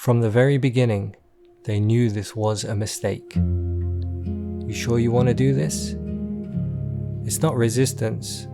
From the very beginning, they knew this was a mistake. You sure you want to do this? It's not resistance.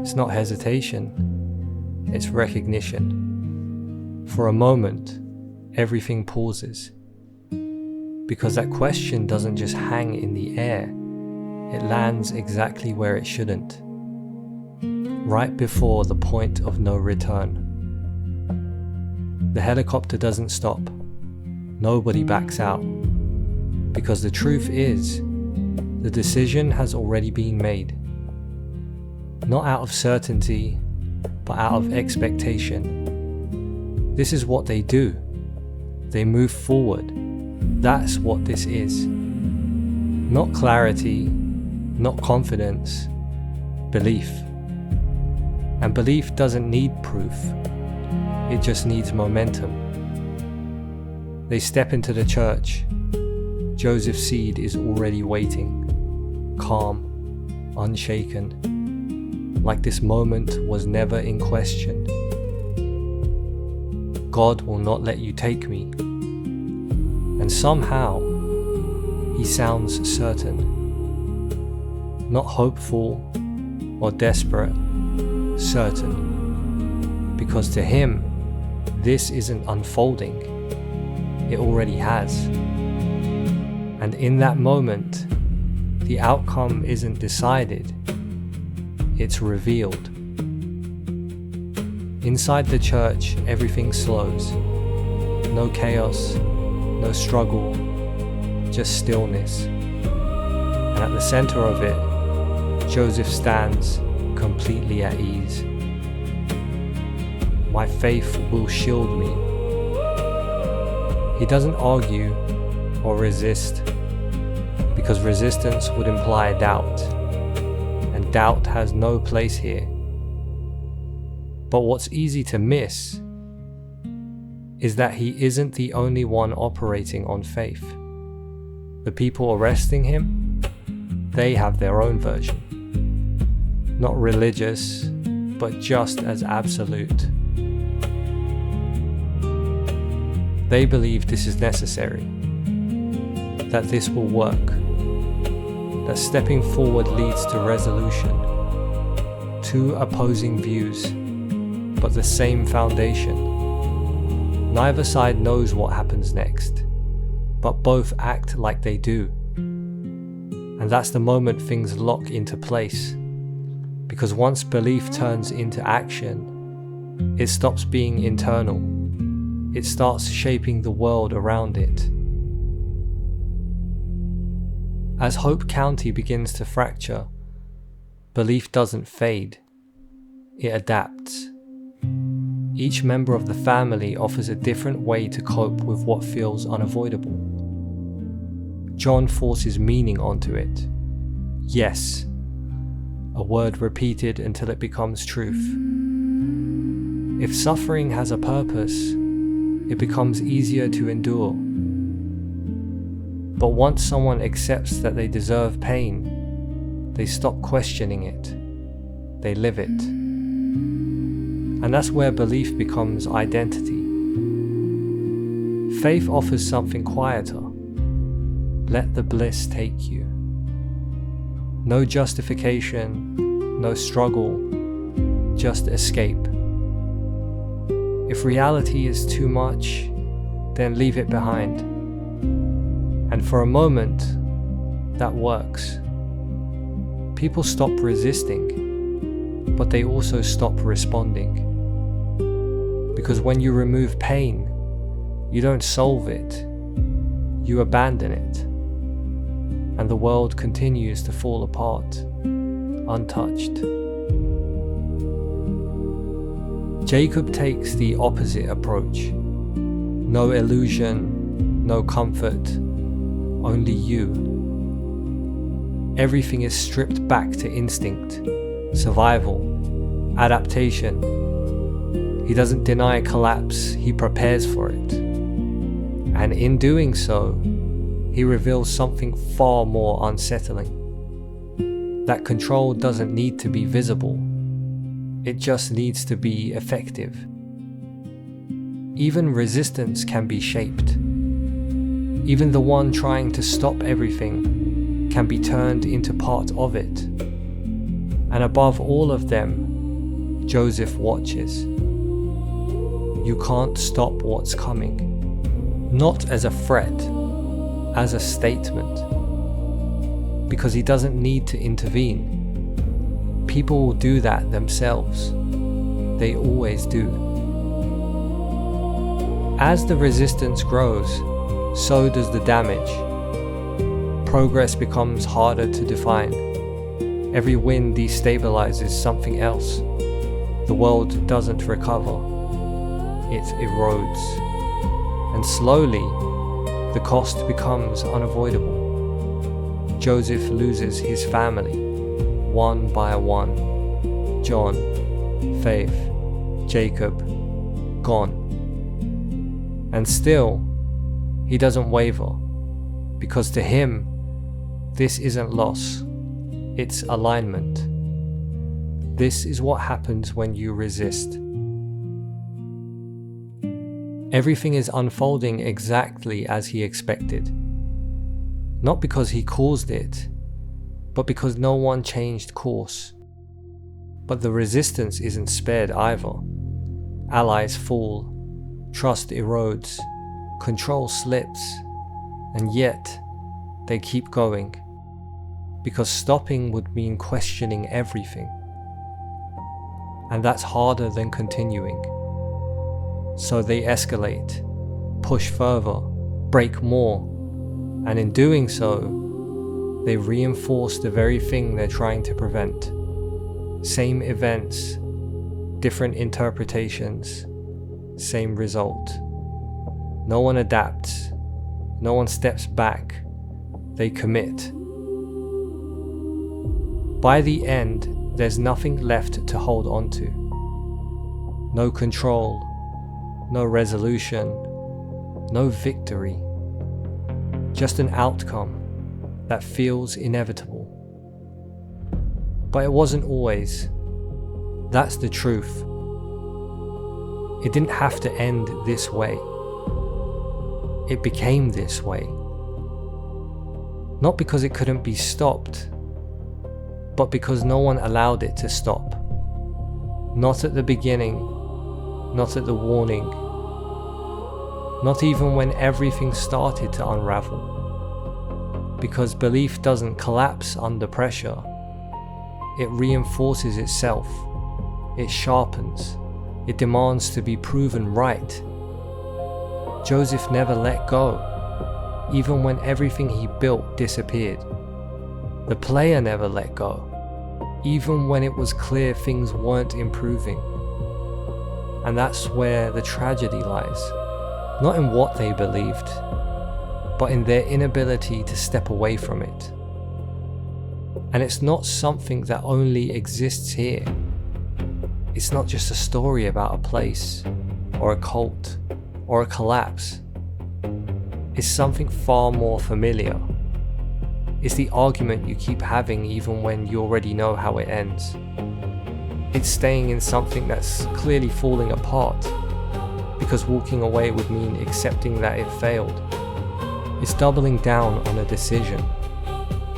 It's not hesitation. It's recognition. For a moment, everything pauses. Because that question doesn't just hang in the air, it lands exactly where it shouldn't. Right before the point of no return. The helicopter doesn't stop. Nobody backs out. Because the truth is, the decision has already been made. Not out of certainty, but out of expectation. This is what they do. They move forward. That's what this is. Not clarity, not confidence, belief. And belief doesn't need proof. It just needs momentum. They step into the church. Joseph's seed is already waiting, calm, unshaken, like this moment was never in question. God will not let you take me. And somehow, he sounds certain. Not hopeful or desperate, certain. Because to him, this isn't unfolding. It already has. And in that moment, the outcome isn't decided. It's revealed. Inside the church, everything slows. No chaos, no struggle, just stillness. And at the center of it, Joseph stands completely at ease. My faith will shield me. He doesn't argue or resist, because resistance would imply doubt, and doubt has no place here. But what's easy to miss is that he isn't the only one operating on faith. The people arresting him, they have their own version. Not religious, but just as absolute. They believe this is necessary, that this will work, that stepping forward leads to resolution. Two opposing views, but the same foundation. Neither side knows what happens next, but both act like they do. And that's the moment things lock into place, because once belief turns into action, it stops being internal. It starts shaping the world around it. As Hope County begins to fracture, belief doesn't fade, it adapts. Each member of the family offers a different way to cope with what feels unavoidable. John forces meaning onto it. Yes, a word repeated until it becomes truth. If suffering has a purpose, it becomes easier to endure. But once someone accepts that they deserve pain, they stop questioning it. They live it. And that's where belief becomes identity. Faith offers something quieter. Let the bliss take you. No justification, no struggle, just escape. If reality is too much, then leave it behind. And for a moment, that works. People stop resisting, but they also stop responding. Because when you remove pain, you don't solve it, you abandon it. And the world continues to fall apart, untouched. Jacob takes the opposite approach. No illusion, no comfort, only you. Everything is stripped back to instinct, survival, adaptation. He doesn't deny collapse, he prepares for it. And in doing so, he reveals something far more unsettling. That control doesn't need to be visible. It just needs to be effective. Even resistance can be shaped. Even the one trying to stop everything can be turned into part of it. And above all of them, Joseph watches. You can't stop what's coming. Not as a threat, as a statement. Because he doesn't need to intervene. People will do that themselves. They always do. As the resistance grows, so does the damage. Progress becomes harder to define. Every win destabilizes something else. The world doesn't recover. It erodes. And slowly, the cost becomes unavoidable. Joseph loses his family, one by one. John, Faith, Jacob, gone. And still, he doesn't waver, because to him, this isn't loss, it's alignment. This is what happens when you resist. Everything is unfolding exactly as he expected. Not because he caused it, but because no one changed course. But the resistance isn't spared either. Allies fall, trust erodes, control slips, and yet they keep going. Because stopping would mean questioning everything. And that's harder than continuing. So they escalate, push further, break more, and in doing so, they reinforce the very thing they're trying to prevent. Same events, different interpretations, same result. No one adapts, no one steps back, they commit. By the end, there's nothing left to hold on to. No control, no resolution, no victory. Just an outcome that feels inevitable. But it wasn't always. That's the truth. It didn't have to end this way. It became this way. Not because it couldn't be stopped, but because no one allowed it to stop. Not at the beginning, not at the warning, not even when everything started to unravel. Because belief doesn't collapse under pressure. It reinforces itself. It sharpens. It demands to be proven right. Joseph never let go, even when everything he built disappeared. The player never let go, even when it was clear things weren't improving. And that's where the tragedy lies. Not in what they believed, but in their inability to step away from it. And it's not something that only exists here. It's not just a story about a place, or a cult, or a collapse. It's something far more familiar. It's the argument you keep having even when you already know how it ends. It's staying in something that's clearly falling apart, because walking away would mean accepting that it failed. It's doubling down on a decision,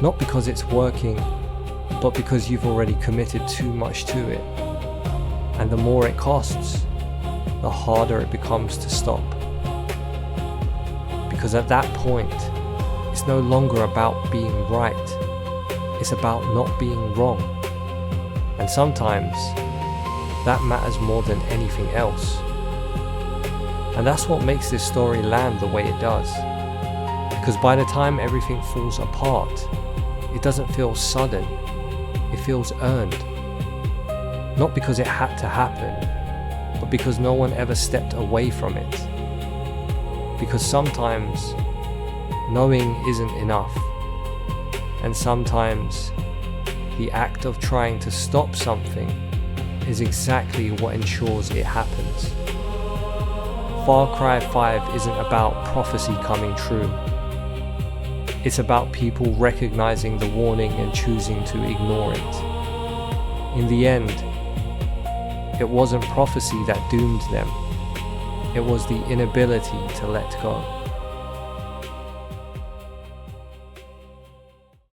not because it's working, but because you've already committed too much to it. And the more it costs, the harder it becomes to stop. Because at that point, it's no longer about being right, it's about not being wrong. And sometimes, that matters more than anything else. And that's what makes this story land the way it does. Because by the time everything falls apart, it doesn't feel sudden, it feels earned. Not because it had to happen, but because no one ever stepped away from it. Because sometimes, knowing isn't enough. And sometimes, the act of trying to stop something is exactly what ensures it happens. Far Cry 5 isn't about prophecy coming true. It's about people recognizing the warning and choosing to ignore it. In the end, it wasn't prophecy that doomed them. It was the inability to let go.